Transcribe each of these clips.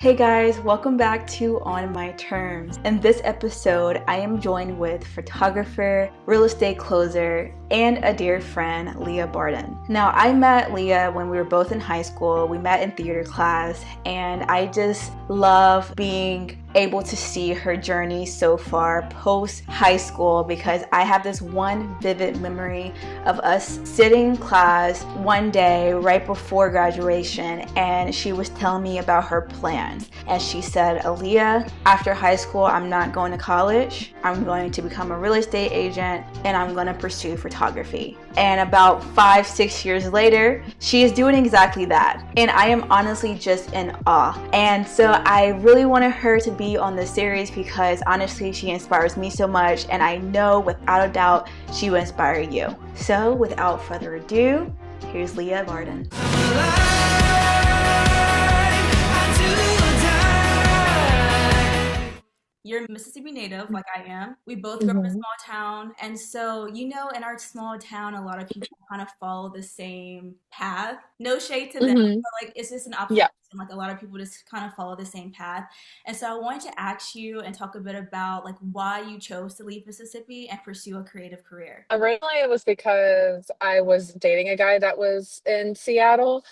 Hey guys, welcome back to On My Terms. In this episode, I am joined with photographer, real estate closer, and a dear friend, Leah Bardin. Now, I met Leah when we were both in high school. We met in theater class, and I just love being able to see her journey so far post high school because I have this one vivid memory of us sitting in class one day right before graduation, and she was telling me about her plans. And she said, Aaliyah, after high school, I'm not going to college. I'm going to become a real estate agent and I'm going to pursue photography. And about 5-6 years later, she is doing exactly that. And I am honestly just in awe. And so I really wanted her to be on this series because honestly, she inspires me so much. And I know without a doubt, she will inspire you. So without further ado, here's Leah Bardin. You're a Mississippi native, like I am. We both grew up in a hmm small town. And so, in our small town, a lot of people kind of follow the same path. No shade to them, hmm but like it's just an Yeah, observation. Like a lot of people just kind of follow the same path. And so I wanted to ask you and talk a bit about like why you chose to leave Mississippi and pursue a creative career. originally it was because I was dating a guy that was in Seattle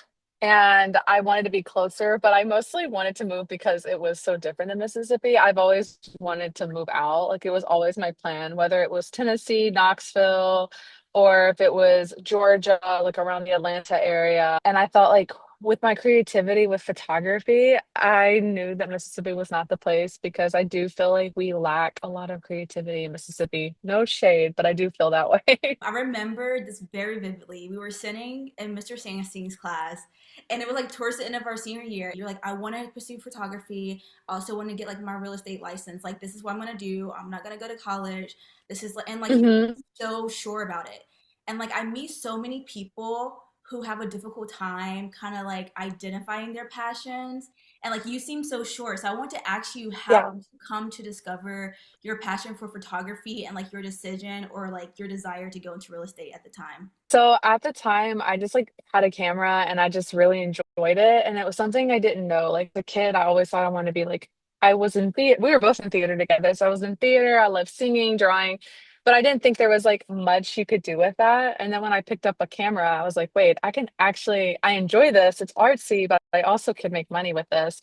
and I wanted to be closer, but I mostly wanted to move because it was so different in Mississippi. I've always wanted to move out. Like it was always my plan, whether it was Tennessee, Knoxville, or if it was Georgia, like around the Atlanta area. And I thought like with my creativity with photography, I knew that Mississippi was not the place because I do feel like we lack a lot of creativity in Mississippi. No shade, but I do feel that way. I remember this very vividly. We were sitting in Mr. Sandstein's class, and it was like towards the end of our senior year. You're like, I want to pursue photography. I also want to get like my real estate license. Like, this is what I'm gonna do. I'm not gonna go to college. This is like, and like you hmm were so sure about it. And like, I meet so many people who have a difficult time kind of like identifying their passions. And like, you seem so sure. So I want to ask you, how Yeah. did you come to discover your passion for photography and like your decision or like your desire to go into real estate at the time? So at the time, I just like had a camera and I just really enjoyed it. And it was something I didn't know. Like the kid, I always thought I wanted to be like, I was in theater. We were both in theater together. So I was in theater. I loved singing, drawing, but I didn't think there was like much you could do with that. And then when I picked up a camera, I was like, wait, I can actually, I enjoy this. It's artsy, but I also could make money with this.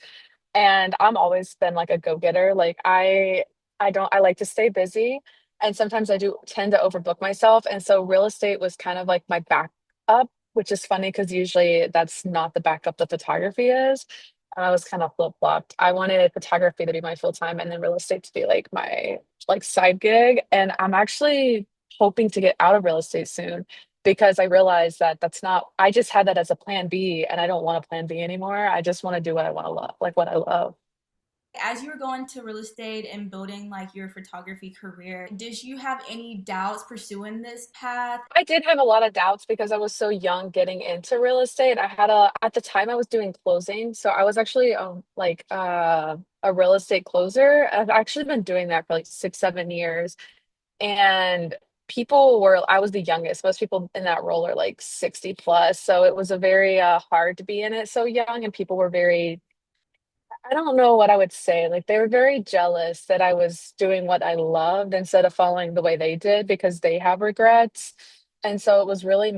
And I'm always been like a go-getter. I like to stay busy. And sometimes I do tend to overbook myself. And so real estate was kind of like my backup, which is funny because usually that's not the backup that photography is. And I was kind of flip-flopped. I wanted photography to be my full time and then real estate to be like my like side gig. And I'm actually hoping to get out of real estate soon because I realized that that's not, I just had that as a plan B and I don't want a plan B anymore. I just want to do what I want to love, like what I love. As you were going to real estate and building like your photography career, did you have any doubts pursuing this path? I did have a lot of doubts because I was so young getting into real estate. At the time I was doing closing. So I was actually a real estate closer. I've actually been doing that for like 6, 7 years. And I was the youngest. Most people in that role are like 60 plus. So it was a very hard to be in it so young. And people were very, I don't know what I would say. Like they were very jealous that I was doing what I loved instead of following the way they did because they have regrets. And so it was really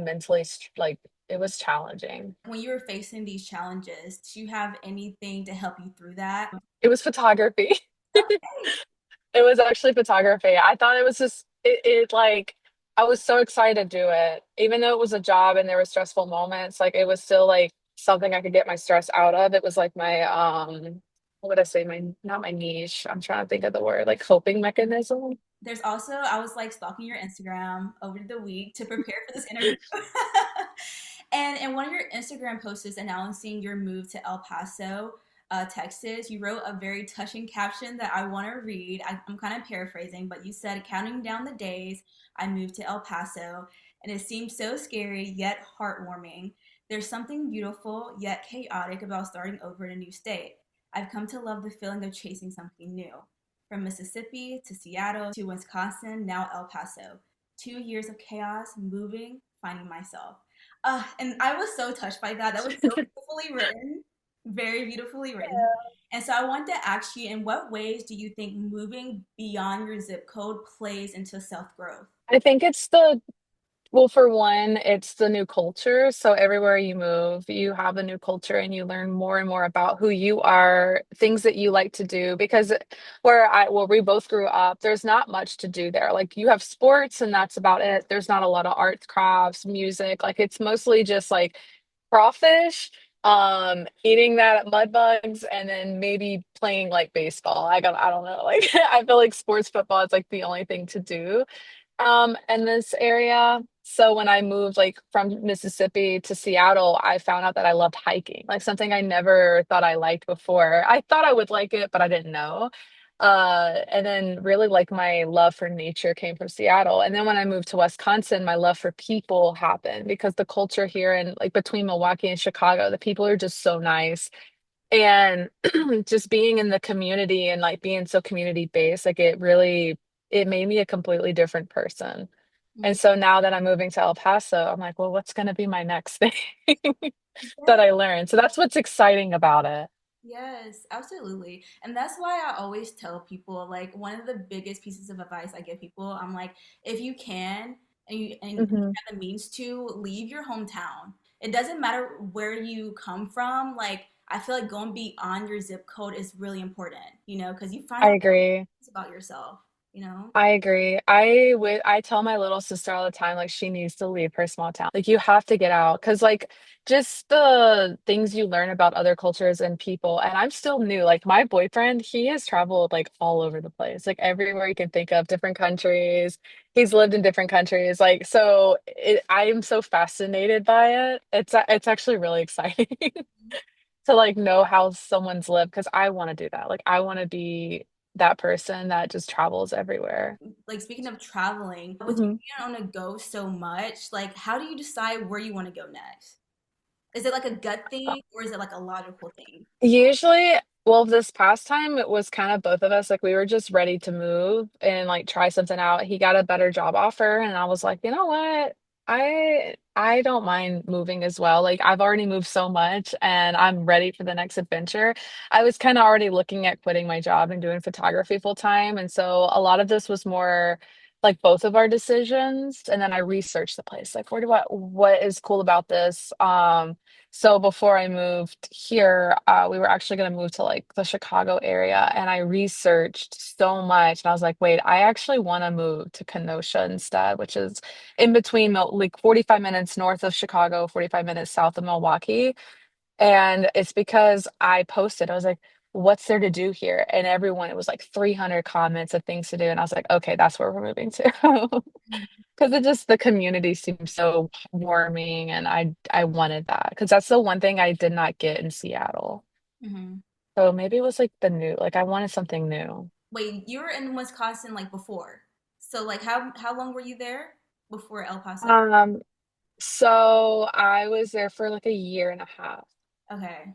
like it was challenging. When you were facing these challenges, do you have anything to help you through that? It was photography. Okay. It was actually photography. I thought it was just it like I was so excited to do it. Even though it was a job and there were stressful moments, like it was still like something I could get my stress out of. It was like my what would I say? My not my niche. I'm trying to think of the word, like coping mechanism. There's also, I was like stalking your Instagram over the week to prepare for this interview. And in one of your Instagram posts announcing your move to El Paso, Texas, you wrote a very touching caption that I want to read. I'm kind of paraphrasing, but you said, counting down the days I moved to El Paso, and it seemed so scary yet heartwarming. There's something beautiful yet chaotic about starting over in a new state. I've come to love the feeling of chasing something new. From Mississippi to Seattle to Wisconsin, now El Paso. 2 years of chaos, moving, finding myself. And I was so touched by that. That was so beautifully written, very beautifully written. And so I wanted to ask you, in what ways do you think moving beyond your zip code plays into self growth? I think it's the Well, for one, it's the new culture. So everywhere you move, you have a new culture and you learn more and more about who you are, things that you like to do. Because where we both grew up, there's not much to do there. Like you have sports and that's about it. There's not a lot of arts, crafts, music. Like it's mostly just like crawfish, eating that mud bugs, and then maybe playing like baseball. I don't know. Like I feel like sports football is like the only thing to do in this area. So when I moved like from Mississippi to Seattle, I found out that I loved hiking, like something I never thought I liked before. I thought I would like it, but I didn't know. And then really like my love for nature came from Seattle. And then when I moved to Wisconsin, my love for people happened because the culture here and like between Milwaukee and Chicago, the people are just so nice. And just being in the community and like being so community based, like it made me a completely different person. And Mm. so now that I'm moving to El Paso, I'm like, well, what's going to be my next thing that Yeah. I learned? So that's what's exciting about it. Yes, absolutely. And that's why I always tell people, like, one of the biggest pieces of advice I give people, I'm like, if you can and you Hmm. have the means to leave your hometown. It doesn't matter where you come from. Like, I feel like going beyond your zip code is really important, because you find I out agree. things about yourself, you know? I agree. I tell my little sister all the time, like she needs to leave her small town. Like you have to get out because like just the things you learn about other cultures and people. And I'm still new. Like my boyfriend, he has traveled like all over the place, like everywhere you can think of, different countries. He's lived in different countries. Like I am so fascinated by it. It's actually really exciting to like know how someone's lived because I want to do that. Like I want to be that person that just travels everywhere. Like, speaking of traveling, with you Hmm. being on a go so much, like, how do you decide where you want to go next? Is it like a gut thing or is it like a logical thing? Usually, well, this past time it was kind of both of us. Like we were just ready to move and like try something out. He got a better job offer, and I was like, you know what? I don't mind moving as well. Like I've already moved so much, and I'm ready for the next adventure. I was kind of already looking at quitting my job and doing photography full time, and so a lot of this was more like both of our decisions. And then I researched the place. Like, what is cool about this? So before I moved here, we were actually going to move to like the Chicago area, and I researched so much, and I was like, wait, I actually want to move to Kenosha instead, which is in between like 45 minutes north of Chicago, 45 minutes south of Milwaukee. And it's because I posted, I was like, what's there to do here? And everyone, it was like 300 comments of things to do, and I was like, okay, that's where we're moving to. Because it just the community seems so warming, and I wanted that because that's the one thing I did not get in Seattle. Hmm. So maybe it was like the new, like I wanted something new. Wait, you were in Wisconsin like before. So like how long were you there before El Paso? Um, so I was there for like a year and a half, Okay.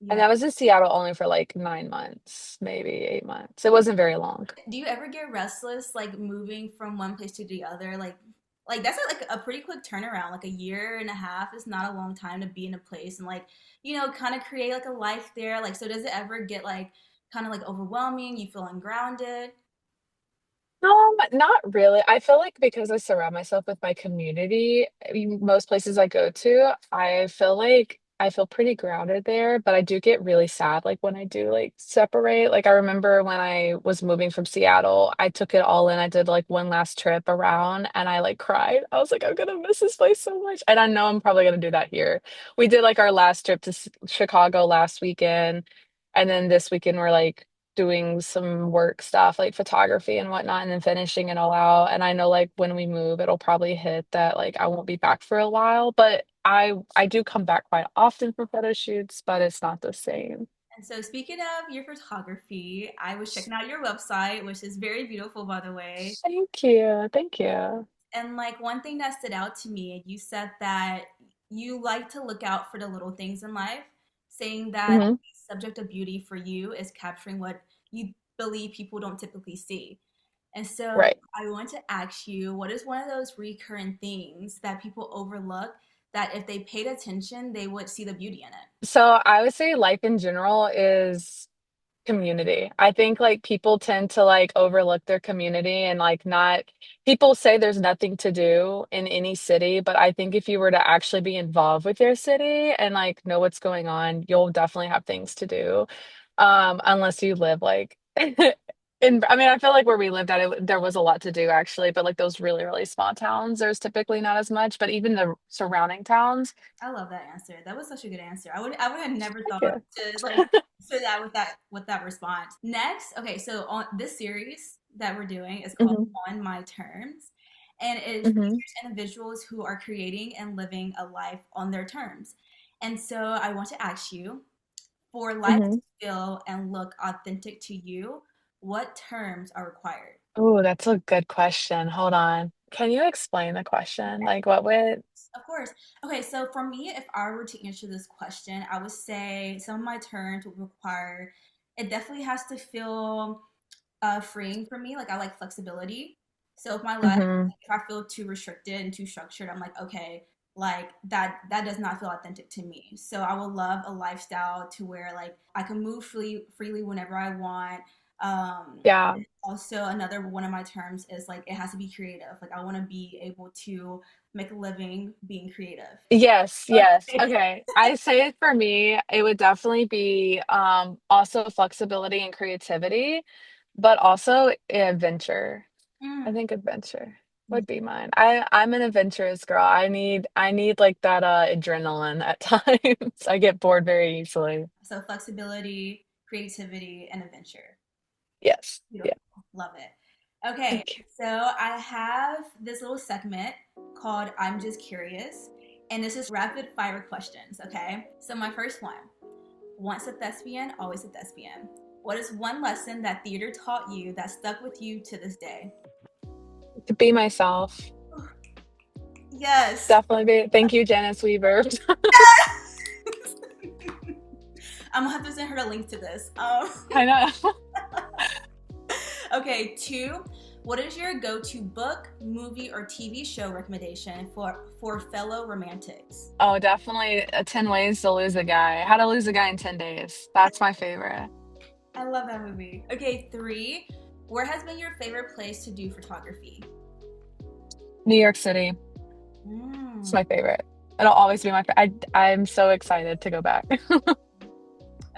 and Yeah. I was in Seattle only for like 9 months, maybe 8 months. It wasn't very long. Do you ever get restless like moving from one place to the other? Like that's like a pretty quick turnaround. Like a year and a half is not a long time to be in a place and like, kind of create like a life there. Like so does it ever get like kind of like overwhelming? You feel ungrounded? Not really. I feel like because I surround myself with my community, I mean, most places I go to, I feel like I feel pretty grounded there, but I do get really sad like when I do like separate. Like I remember when I was moving from Seattle, I took it all in. I did like one last trip around and I like cried. I was like, I'm gonna miss this place so much. And I know I'm probably gonna do that here. We did like our last trip to Chicago last weekend, and then this weekend we're like doing some work stuff like photography and whatnot and then finishing it all out. And I know like when we move, it'll probably hit that like I won't be back for a while, but I do come back quite often for photo shoots, but it's not the same. And so, speaking of your photography, I was checking out your website, which is very beautiful, by the way. Thank you. Thank you. And like one thing that stood out to me, you said that you like to look out for the little things in life, saying that Hmm. the subject of beauty for you is capturing what you believe people don't typically see. And so, Right. I want to ask you, what is one of those recurrent things that people overlook that if they paid attention, they would see the beauty in it? So I would say life in general is Community. I think like people tend to like overlook their community and like not people say there's nothing to do in any city, but I think if you were to actually be involved with your city and like know what's going on, you'll definitely have things to do. Unless you live like in I mean, I feel like where we lived at there was a lot to do actually, but like those really, really small towns, there's typically not as much, but even the surrounding towns. I love that answer. That was such a good answer. I would have never Thank thought you. to like say that with that response. Next, okay, so on this series that we're doing is called Hmm. On My Terms, and it Hmm. features individuals who are creating and living a life on their terms. And so I want to ask you, for life Hmm. to feel and look authentic to you, what terms are required? Oh, that's a good question. Hold on. Can you explain the question? Like what would Of course. Okay, so for me, if I were to answer this question, I would say some of my terms would require it definitely has to feel freeing for me. Like I like flexibility. So if my life, hmm if I feel too restricted and too structured, I'm like, okay, like that does not feel authentic to me. So I would love a lifestyle to where like I can move freely whenever I want. Um, yeah. Also another one of my terms is like it has to be creative. Like I want to be able to make a living being creative. Yes, yes. Okay. Okay. I say it for me, it would definitely be also flexibility and creativity, but also adventure. I Mm. think adventure would be mine. I'm an adventurous girl. I need like that adrenaline at times. I get bored very easily. So flexibility, creativity, and adventure. Yes. Yeah. Beautiful. Love it. Okay, Thank you. so I have this little segment called I'm Just Curious, and this is rapid fire questions, okay? So my first one, once a thespian, always a thespian. What is one lesson that theater taught you that stuck with you to this day? To be myself. Yes. Definitely be. Thank you, Janice Weaver. I'm gonna have to send her a link to this. I know. Okay, two. What is your go-to book, movie, or TV show recommendation for fellow romantics? Oh, definitely 10 Ways to Lose a Guy. How to Lose a Guy in 10 Days. That's my favorite. I love that movie. Okay, three. Where has been your favorite place to do photography? New York City. It's Mm. my favorite. It'll always be my favorite. I'm so excited to go back.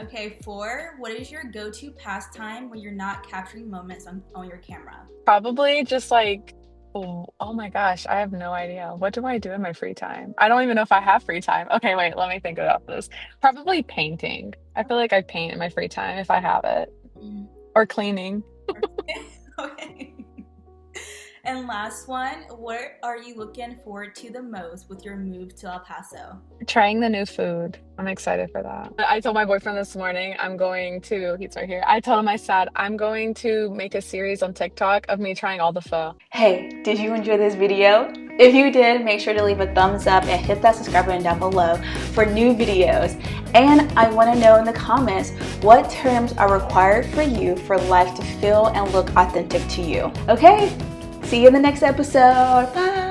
Okay, four. What is your go-to pastime when you're not capturing moments on your camera? Probably just like, oh my gosh, I have no idea. What do I do in my free time? I don't even know if I have free time. Okay, wait, let me think about this. Probably painting. I feel like I paint in my free time if I have it, Mm. or cleaning. Okay. And last one, what are you looking forward to the most with your move to El Paso? Trying the new food. I'm excited for that. I told my boyfriend this morning he's right here. I told him, I said, I'm going to make a series on TikTok of me trying all the pho. Hey, did you enjoy this video? If you did, make sure to leave a thumbs up and hit that subscribe button down below for new videos. And I want to know in the comments what terms are required for you for life to feel and look authentic to you. Okay, see you in the next episode. Bye.